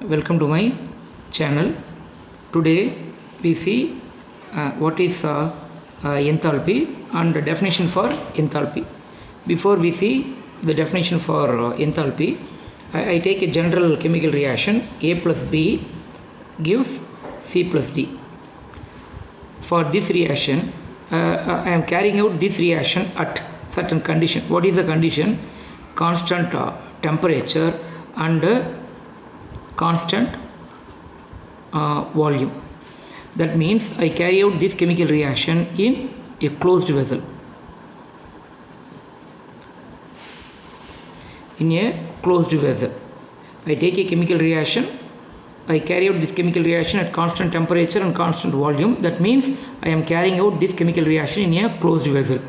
Welcome to my channel. Today we see what is enthalpy and the definition for enthalpy. Before we see the definition for enthalpy, I take a general chemical reaction. A plus B gives C plus D. For this reaction, I am carrying out this reaction at certain condition. What is the condition? Constant temperature and constant volume. That means I carry out this chemical reaction in a closed vessel. In a closed vessel, I take a chemical reaction. I carry out this chemical reaction at constant temperature and constant volume. That means I am carrying out this chemical reaction in a closed vessel.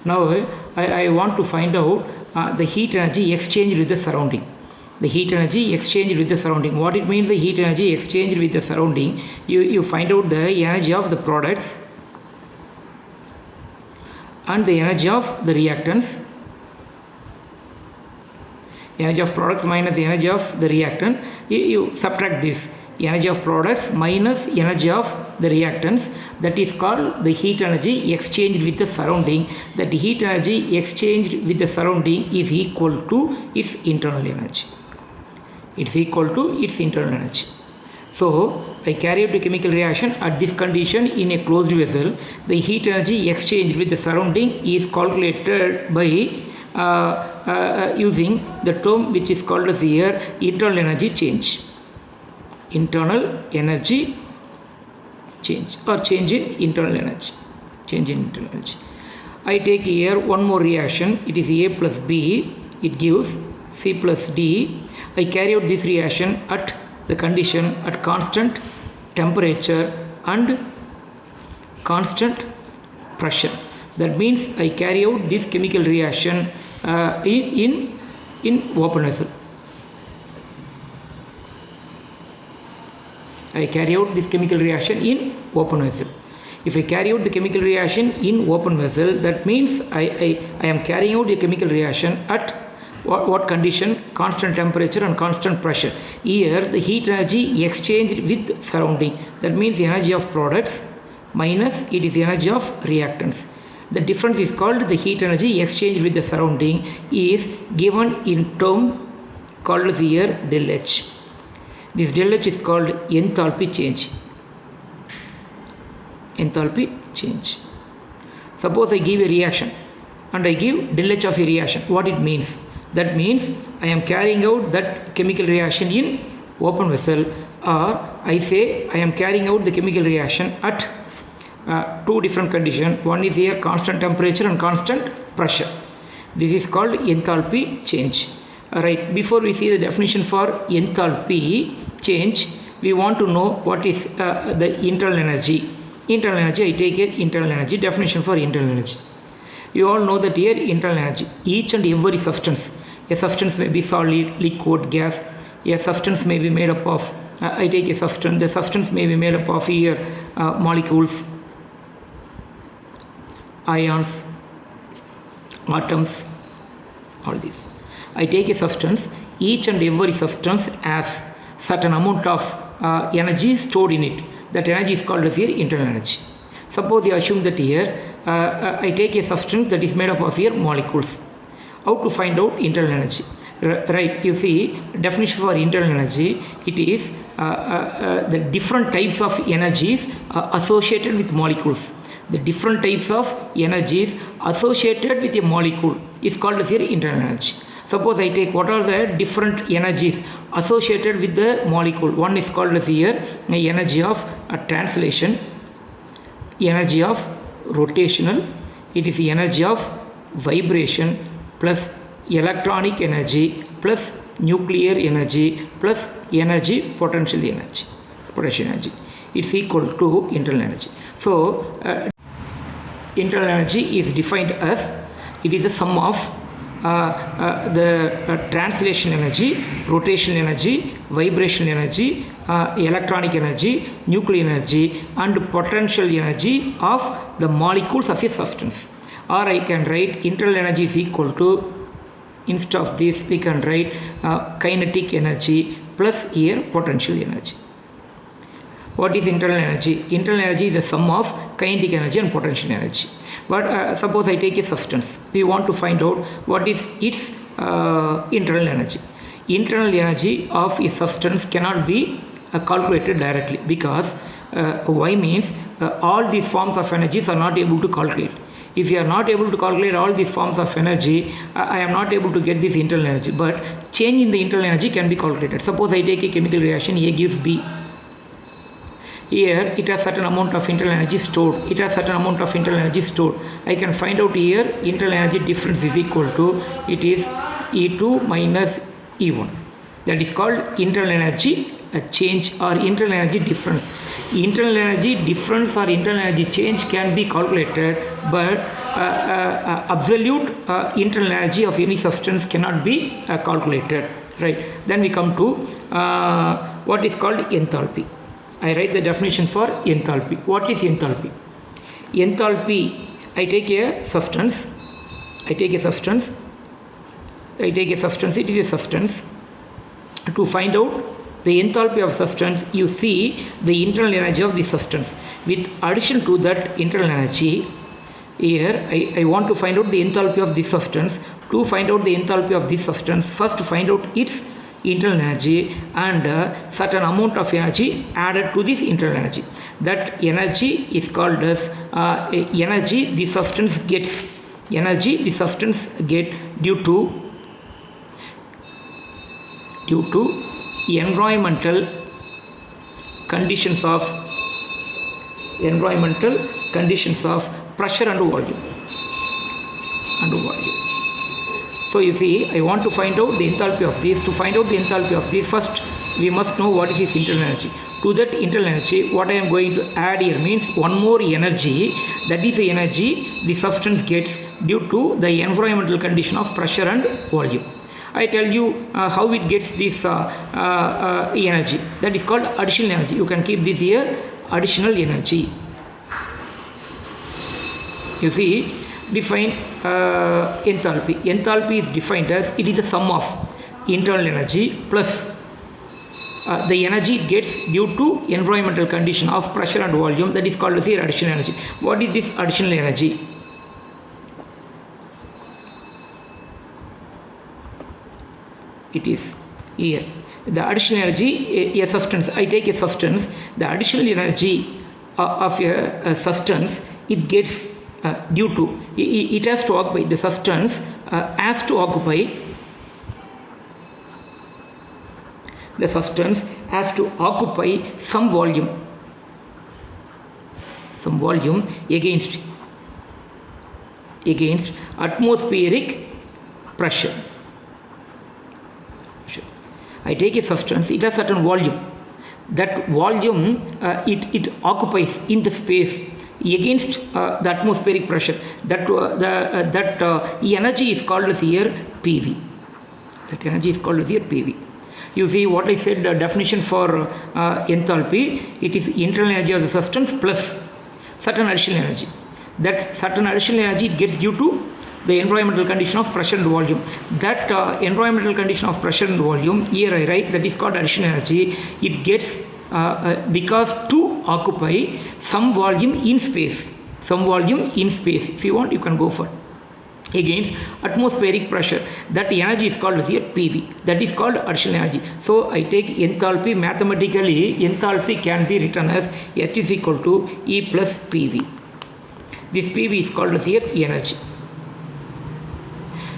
Now I want to find out the heat energy exchanged with the surrounding. The heat energy exchanged with the surrounding. What it means, the heat energy exchanged with the surrounding? You find out the energy of the products and the energy of the reactants. Energy of products minus the energy of the reactant. You subtract this. Energy of products minus energy of the reactants. That is called the heat energy exchanged with the surrounding. That heat energy exchanged with the surrounding is equal to its internal energy. It's equal to its internal energy. So I carry out a chemical reaction at this condition in a closed vessel. The heat energy exchanged with the surrounding is calculated by using the term which is called as here internal energy change. Internal energy change or change in internal energy. Change in internal energy. I take here one more reaction. It is A plus B. It gives C plus D. I carry out this reaction at the condition at constant temperature and constant pressure. That means I carry out this chemical reaction in open vessel. I carry out this chemical reaction in open vessel. If I carry out the chemical reaction in open vessel, that means I am carrying out a chemical reaction at what condition? Constant temperature and constant pressure. Here the heat energy exchanged with surrounding. That means the energy of products minus it is the energy of reactants. The difference is called the heat energy exchanged with the surrounding is given in term called here del H. This del H is called enthalpy change. Enthalpy change. Suppose I give a reaction and I give del H of a reaction. What it means? That means I am carrying out that chemical reaction in open vessel, or I say I am carrying out the chemical reaction at two different conditions. One is here constant temperature and constant pressure. This is called enthalpy change. Alright, before we see the definition for enthalpy change, we want to know what is the internal energy. Internal energy, I take here internal energy, definition for internal energy. You all know that here internal energy, each and every substance. A substance may be solid, liquid, gas. A substance may be made up of, I take a substance, the substance may be made up of here molecules, ions, atoms, all these. I take a substance, each and every substance has certain amount of energy stored in it. That energy is called as here internal energy. Suppose you assume that here I take a substance that is made up of here molecules. How to find out internal energy? Right, you see definition for internal energy, it is the different types of energies associated with molecules. The different types of energies associated with a molecule is called as here internal energy. Suppose I take what are the different energies associated with the molecule. One is called as here energy of translation, energy of rotational, it is the energy of vibration plus electronic energy plus nuclear energy plus energy potential energy. It's equal to internal energy. So internal energy is defined as it is the sum of the translation energy, rotational energy, vibration energy, electronic energy, nuclear energy and potential energy of the molecules of a substance. Or I can write internal energy is equal to, instead of this we can write kinetic energy plus here potential energy. What is internal energy? Internal energy is the sum of kinetic energy and potential energy. But suppose I take a substance. We want to find out what is its internal energy. Internal energy of a substance cannot be calculated directly, because why means all these forms of energies are not able to calculate. If you are not able to calculate all these forms of energy, I am not able to get this internal energy. But change in the internal energy can be calculated. Suppose I take a chemical reaction, A gives B. Here it has certain amount of internal energy stored. It has certain amount of internal energy stored. I can find out here internal energy difference is equal to, it is E2 minus E1. That is called internal energy change or internal energy difference. Internal energy difference or internal energy change can be calculated, but absolute internal energy of any substance cannot be calculated. Right? Then we come to what is called enthalpy. I write the definition for enthalpy. What is enthalpy? Enthalpy, I take a substance, it is a substance. To find out the enthalpy of substance, you see the internal energy of the substance. With addition to that internal energy, here I want to find out the enthalpy of this substance. To find out the enthalpy of this substance, first find out its internal energy and certain amount of energy added to this internal energy. That energy is called as energy the substance gets. Energy the substance get due to environmental conditions of pressure and volume. So you see, I want to find out the enthalpy of this. To find out the enthalpy of this, first we must know what is its internal energy. To that internal energy, what I am going to add here means one more energy, that is the energy the substance gets due to the environmental condition of pressure and volume. I tell you how it gets this energy. That is called additional energy. You can keep this here, additional energy. You see, define enthalpy. Enthalpy is defined as it is a sum of internal energy plus the energy it gets due to environmental condition of pressure and volume. That is called as here additional energy. What is this additional energy? It is here the additional energy. A substance, I take a substance, the additional energy of a substance it gets due to, it has to occupy, the substance has to occupy, the substance has to occupy some volume against atmospheric pressure. I take a substance, it has certain volume. That volume it occupies in the space against the atmospheric pressure. That energy is called as here PV. That energy is called as here PV. You see what I said, the definition for enthalpy, it is internal energy of the substance plus certain additional energy. That certain additional energy it gets due to the environmental condition of pressure and volume. That environmental condition of pressure and volume, here I write, that is called additional energy. It gets because to occupy some volume in space. If you want, you can go for against atmospheric pressure. That energy is called here PV. That is called additional energy. So I take enthalpy. Mathematically, enthalpy can be written as H is equal to E plus PV. This PV is called here energy.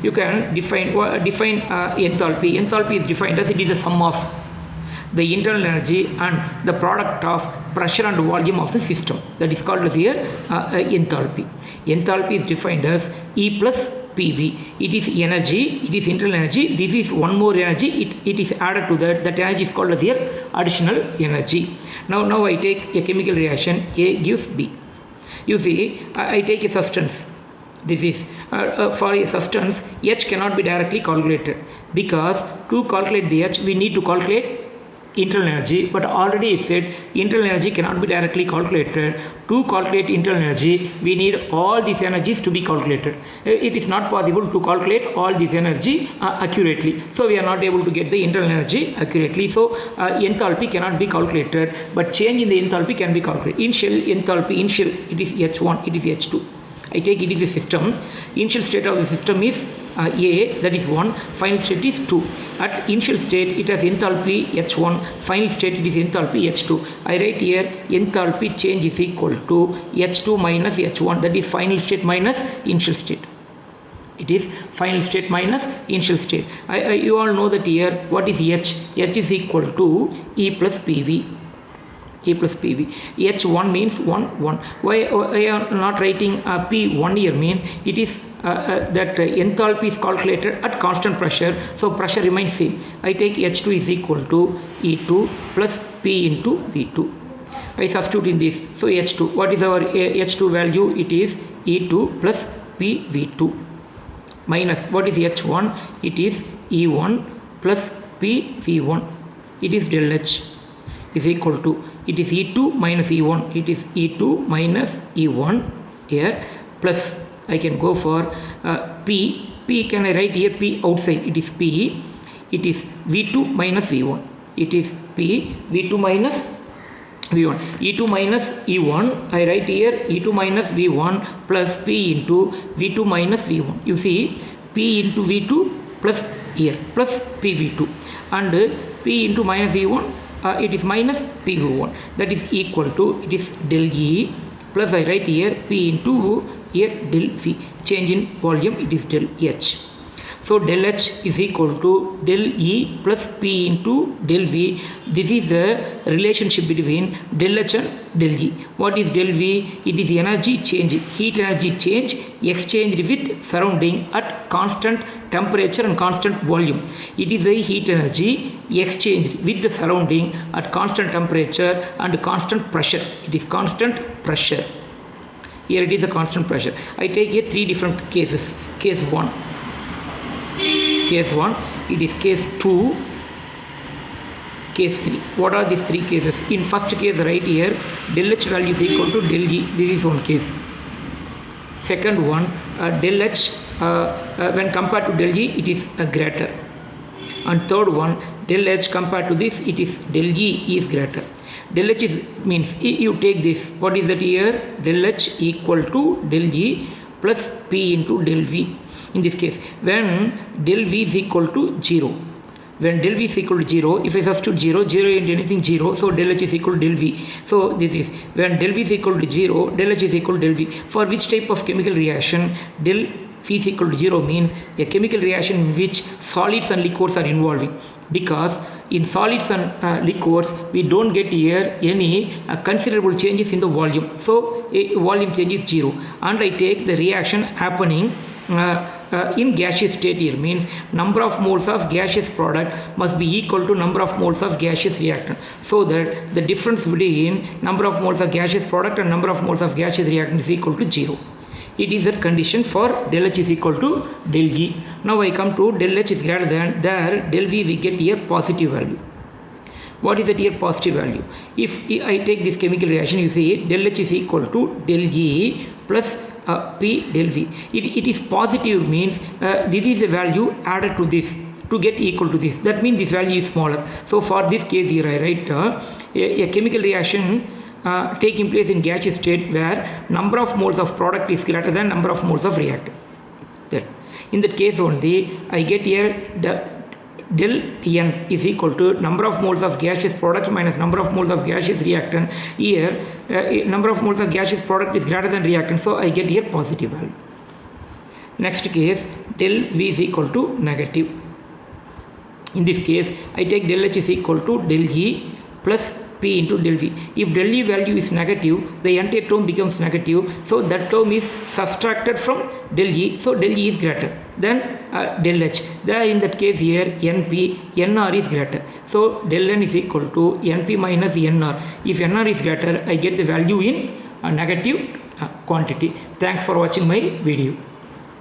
You can define enthalpy. Enthalpy is defined as it is a sum of the internal energy and the product of pressure and volume of the system. That is called as here enthalpy. Enthalpy is defined as E plus PV. It is energy, it is internal energy. This is one more energy, it is added to that. That energy is called as here additional energy. Now I take a chemical reaction, A gives B. You see, I take a substance. This is for a substance, H cannot be directly calculated, because to calculate the H we need to calculate internal energy, but already I said internal energy cannot be directly calculated. To calculate internal energy, we need all these energies to be calculated. It is not possible to calculate all this energy accurately, so we are not able to get the internal energy accurately. So enthalpy cannot be calculated, but change in the enthalpy can be calculated. Initial enthalpy, it is H1, it is H2. I take it is a system. Initial state of the system is A, that is 1, final state is 2. At initial state it has enthalpy H1, final state it is enthalpy H2. I write here enthalpy change is equal to H2 minus H1, that is final state minus initial state. It is final state minus initial state. You all know that here what is H? H is equal to E plus PV. E plus PV. H1 means 1, 1. Why I am not writing P1 here means it is that enthalpy is calculated at constant pressure, so pressure remains same. I take H2 is equal to E2 plus P into V2. I substitute in this. So H2, what is our H2 value? It is E2 plus P V2 minus what is H1? It is E1 plus P V1. It is del H is equal to, it is E2 minus E1, it is E2 minus E1 here, plus I can go for P can I write here P outside, it is P, it is V2 minus V1, it is P V2 minus V1, E2 minus E1, I write here E2 minus V1 plus P into V2 minus V1. You see P into V2 plus here plus PV2 and P into minus V1, it is minus PV1, that is equal to, it is del E plus I write here P into here del V, change in volume, it is del H. So del H is equal to del E plus P into del V. This is the relationship between del H and del E. What is del V? It is energy change, heat energy change exchanged with surrounding at constant temperature and constant volume. It is a heat energy exchanged with the surrounding at constant temperature and constant pressure. It is constant pressure. Here it is a constant pressure. I take here 3 different cases. Case 1. Case 1, it is case 2, case 3. What are these 3 cases? In first case right here del H value is equal to del E. This is one case. Second one, del H when compared to del E it is greater. And third one, del H compared to this it is del E is greater. Del H is means you take this. What is that here? Del H equal to del E plus P into del V. In this case, when del V is equal to 0, when del V is equal to 0, if I substitute 0 into anything 0, so del H is equal to del V. So this is when del V is equal to 0, del H is equal to del V. For which type of chemical reaction del V is equal to 0 means a chemical reaction in which solids and liquids are involving, because in solids and liquids we don't get here any considerable changes in the volume, so volume change is 0, and I take the reaction happening in gaseous state here means number of moles of gaseous product must be equal to number of moles of gaseous reactant, so that the difference between number of moles of gaseous product and number of moles of gaseous reactant is equal to 0. It is a condition for del H is equal to del E. Now I come to del H is greater than, there del V we get here positive value. What is that here positive value? If I take this chemical reaction, you see del H is equal to del E plus P del V. It is positive means this is a value added to this to get equal to this. That means this value is smaller. So for this case here I write a chemical reaction taking place in gaseous state where number of moles of product is greater than number of moles of reactant. That in that case only I get here the del N is equal to number of moles of gaseous product minus number of moles of gaseous reactant. Here number of moles of gaseous product is greater than reactant, so I get here positive value. Next case, del V is equal to negative. In this case I take del H is equal to del E plus P into del V. If del E value is negative, the entire term becomes negative, so that term is subtracted from del E, so del E is greater than del H. There in that case here NP, NR is greater, so del N is equal to NP minus NR. If NR is greater, I get the value in negative quantity. Thanks for watching my video.